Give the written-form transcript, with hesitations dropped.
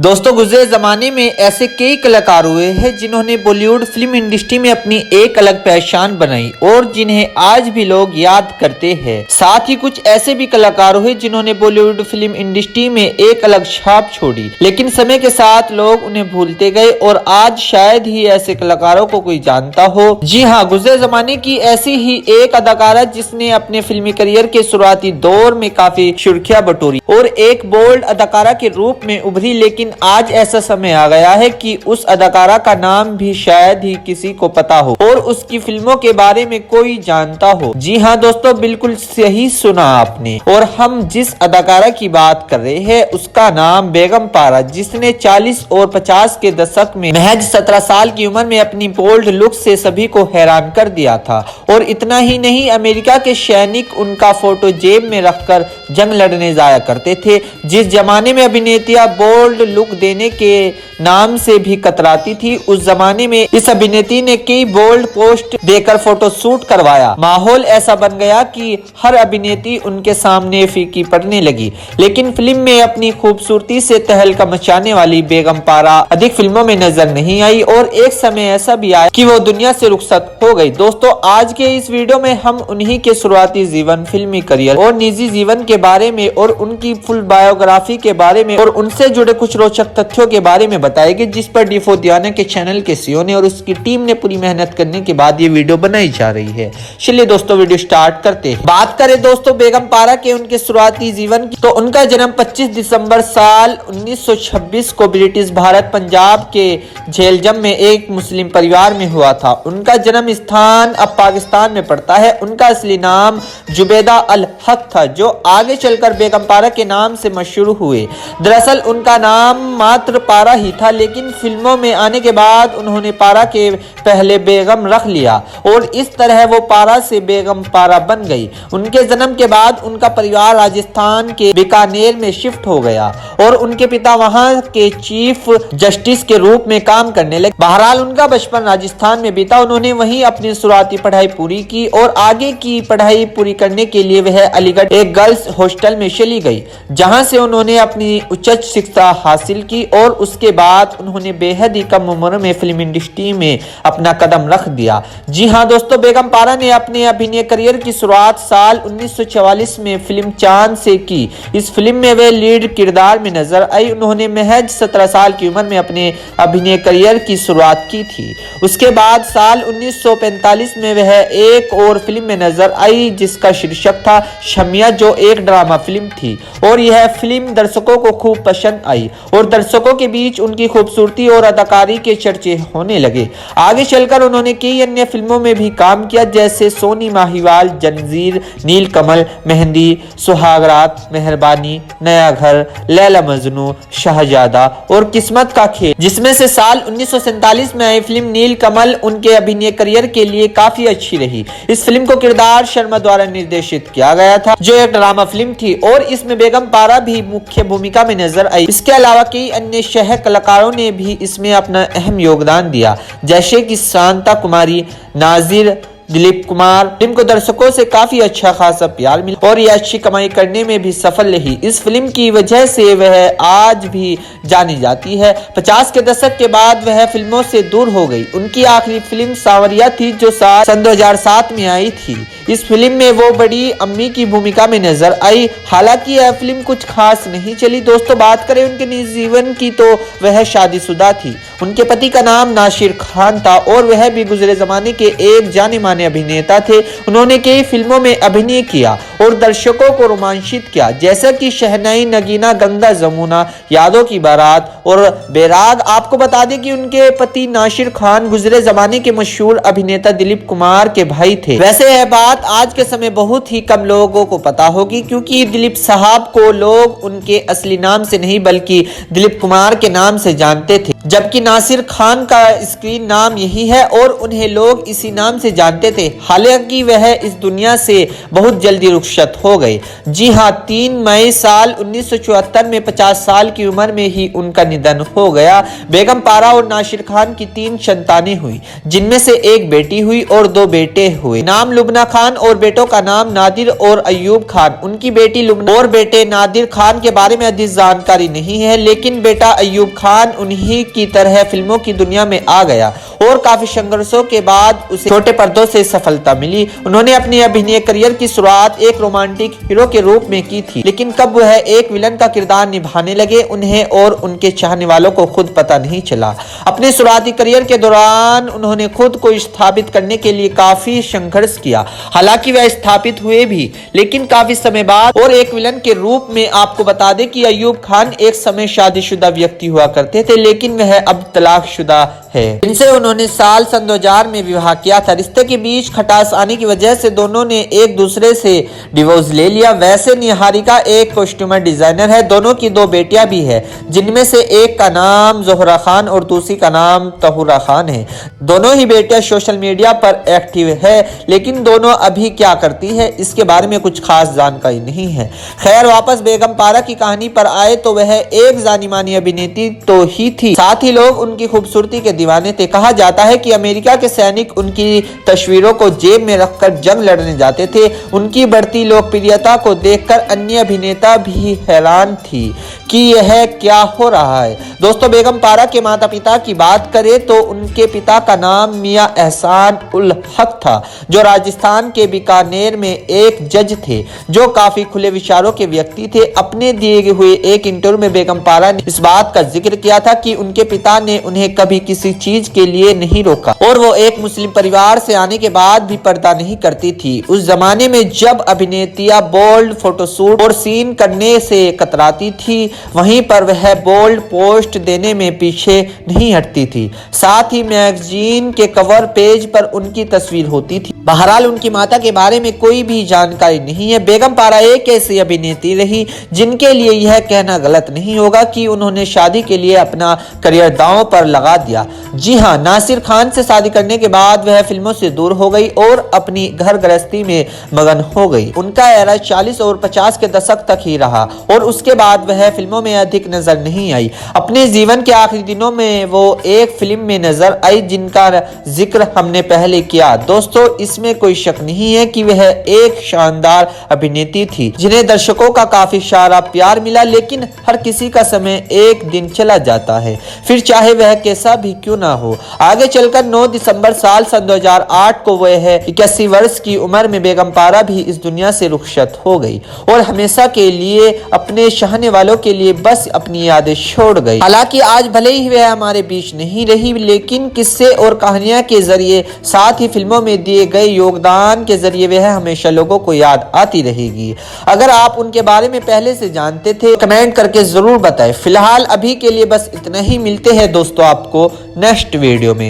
दोस्तों गुजरे जमाने में ऐसे कई कलाकार हुए हैं जिन्होंने बॉलीवुड फिल्म इंडस्ट्री में अपनी एक अलग पहचान बनाई और जिन्हें आज भी लोग याद करते हैं। साथ ही कुछ ऐसे भी कलाकार हुए जिन्होंने बॉलीवुड फिल्म इंडस्ट्री में एक अलग छाप छोड़ी, लेकिन समय के साथ लोग उन्हें भूलते गए और आज शायद ही ऐसे कलाकारों को कोई जानता हो। जी हाँ, गुजरे जमाने की ऐसी ही एक अदाकारा जिसने अपने फिल्मी करियर के शुरुआती दौर में काफी सुर्खियां बटोरी और एक बोल्ड अदाकारा के रूप में उभरी, लेकिन आज ऐसा समय आ गया है कि उस अदाकारा का नाम भी शायद ही किसी को पता हो और उसकी फिल्मों के बारे में कोई जानता हो। जी हाँ दोस्तों, बिल्कुल सही सुना आपने। और हम जिस अदाकारा की बात कर रहे हैं उसका नाम बेगम पारा, जिसने 40 और 50 के दशक में महज 17 साल की उम्र में अपनी बोल्ड लुक से सभी को हैरान कर दिया था। और इतना ही नहीं, अमेरिका के सैनिक उनका फोटो जेब में रखकर जंग लड़ने जाया करते थे। जिस जमाने में अभिनेत्रियां बोल्ड लुक देने के नाम से भी कतराती थी, उस जमाने में इस अभिनेत्री ने कई बोल्ड पोस्ट देकर फोटो शूट करवाया। माहौल ऐसा बन गया कि हर अभिनेत्री उनके सामने फीकी पड़ने लगी। लेकिन फिल्म में अपनी खूबसूरती से तहलका मचाने वाली बेगम पारा अधिक फिल्मों में नजर नहीं आई और एक समय ऐसा भी आया कि वो दुनिया से रुखसत हो गई। दोस्तों, आज के इस वीडियो में हम उन्हीं के शुरुआती जीवन, फिल्मी करियर और निजी जीवन के बारे में और उनकी फुल बायोग्राफी के बारे में और उनसे जुड़े कुछ रोचक तथ्यों के बारे में बताएंगे, जिस पर डिफोदियाना के चैनल के सीईओ ने और उसकी टीम ने पूरी मेहनत करने के बाद ये वीडियो बनाई जा रही है। चलिए दोस्तों, वीडियो स्टार्ट करते हैं। बात करें दोस्तों बेगम पारा के उनके शुरुआती जीवन की, तो उनका जन्म 25 दिसंबर साल 1926 को ब्रिटिश भारत पंजाब के झेलजम में एक मुस्लिम परिवार में हुआ था। उनका जन्म स्थान अब पाकिस्तान में पड़ता है। उनका असली नाम जुबैदा अल हक था, जो आगे चलकर बेगम पारा के नाम से मशहूर हुए। दरअसल उनका नाम मात्र पारा ही था, लेकिन फिल्मों में आने के बाद उन्होंने पारा के पहले बेगम रख लिया और इस तरह वो पारा से बेगम पारा बन गई। उनके जन्म के बाद उनका परिवार राजस्थान के बीकानेर में शिफ्ट हो गया और उनके पिता वहां के चीफ जस्टिस के रूप में काम करने लगे। बहरहाल उनका बचपन राजस्थान में बीता। उन्होंने वहीं अपनी शुरुआती पढ़ाई पूरी की और आगे की पढ़ाई पूरी करने के लिए वह अलीगढ़ एक गर्ल्स हॉस्टल में चली गई, जहां से उन्होंने अपनी उच्च शिक्षा हासिल की और उसके बाद उन्होंने बेहद ही कम उम्र में फिल्म इंडस्ट्री में अपना कदम रख दिया। जी हाँ दोस्तों, बेगम पारा ने अपने अभिनय करियर की शुरुआत साल 1944 में फिल्म चांद से की। इस फिल्म में वे लीड किरदार में नजर आई। उन्होंने महज 17 साल की उम्र में अपने अभिनय करियर की शुरुआत की थी। उसके बाद साल 1945 में वह एक और फिल्म में नजर आई जिसका शीर्षक था शमिया, जो एक ड्रामा फिल्म थी और यह फिल्म दर्शकों को खूब पसंद आई और दर्शकों के बीच उनकी खूबसूरती और अदाकारी के चर्चे होने लगे। आगे चलकर उन्होंने कई अन्य फिल्मों में भी काम किया, जैसे सोनी माहीवाल, जंजीर, नीलकमल, मेहंदी, सुहागरात, मेहरबानी, नया घर, लैला मजनू, शहजादा और किस्मत का खेल, जिसमें से साल 1947 में आई फिल्म नीलकमल उनके अभिनय करियर के लिए काफी अच्छी रही। इस फिल्म को किरदार शर्मा द्वारा निर्देशित किया गया था, जो एक ड्रामा फिल्म थी और इसमें बेगम पारा भी मुख्य भूमिका में नजर आई। इसके अलावा कई अन्य सह कलाकारों ने भी इसमें अपना अहम योगदान दिया, जैसे कि शांता कुमारी, नाजिर, दिलीप कुमार। फिल्म को दर्शकों से काफी अच्छा खासा प्यार मिला और यह अच्छी कमाई करने में भी सफल रही। इस फिल्म की वजह से वह आज भी जानी जाती है। 50 के दशक के बाद वह फिल्मों से दूर हो गई। उनकी आखिरी फिल्म सांवरिया थी, जो सन 2007 में आई थी। इस फिल्म में वो बड़ी अम्मी की भूमिका में नजर आई। हालांकि यह फिल्म कुछ खास नहीं चली। दोस्तों, बात करें उनके निजी जीवन की, तो वह शादीशुदा थी। उनके पति का नाम नासिर खान था और वह भी गुजरे जमाने के एक जाने माने अभिनेता थे। उन्होंने कई फिल्मों में अभिनय किया और दर्शकों को रोमांचित किया, जैसा कि शहनाई, नगीना, गंगा जमुना, यादों की बारात और बैराग। आपको बता दें कि उनके पति नासिर खान गुजरे जमाने के मशहूर अभिनेता दिलीप कुमार के भाई थे। वैसे यह बात आज के समय बहुत ही कम लोगों को पता होगी, क्योंकि दिलीप साहब को लोग उनके असली नाम से नहीं बल्कि दिलीप कुमार के नाम से जानते थे, जबकि नासिर खान का स्क्रीन नाम यही है और उन्हें लोग इसी नाम से जानते थे। हालांकि वह इस दुनिया से बहुत जल्दी रुखसत हो गए। जी हाँ, 3 मई साल 1974 में 50 साल की उम्र में ही उनका निधन हो गया। बेगम पारा और नासिर खान की 3 संतानें हुई, जिनमें से एक बेटी हुई और 2 बेटे हुए। नाम लुबना खान खान और बेटों का नाम नादिर और अयूब खान। उनकी बेटी लुबना और बेटे नादिर खान के बारे में अधिक जानकारी नहीं है, लेकिन बेटा अयूब खान उन्हीं की तरह फिल्मों की दुनिया में आ गया और काफी संघर्षों के बाद उसे छोटे पर्दों से सफलता मिली। उन्होंने अपनी अभिनय करियर की शुरुआत एक रोमांटिक हीरो के रूप में की थी, लेकिन कब वह एक विलन का किरदार निभाने लगे उन्हें और उनके चाहने वालों को खुद पता नहीं चला। अपने शुरुआती करियर के दौरान उन्होंने खुद को स्थापित करने के लिए काफी संघर्ष किया। हालांकि वह स्थापित हुए भी, लेकिन काफी समय बाद। और एक विलन के रूप में आपको बता दें कि अयूब खान एक समय शादीशुदा व्यक्ति हुआ करते थे, लेकिन वह अब तलाकशुदा है, जिनसे उन्होंने सन 2000 में विवाह किया था। रिश्ते के बीच खटास आने की वजह से दोनों ने एक दूसरे से डिवोर्स ले लिया। वैसे निहारिका एक कॉस्ट्यूमर डिजाइनर है। दोनों की 2 बेटियां भी है, जिनमें से एक का नाम जोहरा खान और दूसरी का नाम तहुरा खान है। दोनों ही बेटियां सोशल मीडिया पर एक्टिव है, लेकिन दोनों अभी क्या करती है इसके बारे में कुछ खास जानकारी नहीं है। खैर, वापस बेगम पारा की कहानी पर आए तो वह एक जानी मानी अभिनेत्री तो ही थी, साथ ही लोग उनकी खूबसूरती के दीवाने थे। कहा जाता है कि अमेरिका के सैनिक उनकी तस्वीरों को जेब में रखकर जंग लड़ने जाते थे। उनकी बढ़ती लोकप्रियता को देखकर अन्य अभिनेता भी हैरान थी कि यह क्या हो रहा है। दोस्तों, बेगम पारा के माता पिता की बात करें तो उनके पिता का नाम मियां एहसान उल हक था, जो राजस्थान के बीकानेर में एक जज थे, जो काफी खुले विचारों के व्यक्ति थे। अपने दिए हुए एक इंटरव्यू में बेगम पारा ने इस बात का जिक्र किया था कि उनके पिता ने उन्हें कभी किसी चीज के लिए नहीं रोका और वो एक मुस्लिम परिवार से आने के बाद भी पर्दा नहीं करती थी। उस जमाने में जब अभिनेत्रियां बोल्ड फोटोशूट और सीन करने से कतराती थी, वहीं पर वह बोल्ड पोस्ट देने में पीछे नहीं हटती थी। साथ ही मैगजीन के कवर पेज पर उनकी तस्वीर होती थी। बहरहाल, उनकी माता के बारे में कोई भी जानकारी नहीं है। बेगम पारा एक ऐसी अभिनेत्री रही जिनके लिए यह कहना गलत नहीं होगा कि उन्होंने शादी के लिए अपना करियर दांव पर लगा दिया। जी हां, नासिर खान से शादी करने के बाद वह फिल्मों से दूर हो गई और अपनी घर गृहस्थी में मगन हो गई। उनका एरा 40 और 50 के दशक तक ही रहा और उसके बाद वह फिल्मों में अधिक नजर नहीं आई। अपने जीवन के आखिरी दिनों में वो एक फिल्म में नजर आई जिनका जिक्र हमने पहले किया। दोस्तों, इसमें कोई शक नहीं है कि वह एक शानदार अभिनेत्री थी जिन्हें दर्शकों का काफी सारा प्यार मिला, लेकिन हर किसी का समय एक दिन चला जाता है, फिर चाहे वह कैसा भी क्यों ना हो। आगे चलकर 9 दिसंबर सन 2008 को वह 81 वर्ष की उम्र में बेगम पारा भी इस दुनिया से रुखसत हो गई और हमेशा के लिए अपने चाहने वालों के लिए बस अपनी यादें छोड़ गई। हालांकि आज भले ही वह हमारे बीच नहीं रही, लेकिन किस्से और कहानियां के जरिए, साथ ही फिल्मों में दिए गए योगदान के जरिए वह हमेशा लोगों को याद आती रहेगी। अगर आप उनके बारे में पहले से जानते थे, कमेंट करके जरूर बताएं। फिलहाल अभी के लिए बस इतना ही। मिलते हैं दोस्तों आपको नेक्स्ट वीडियो में।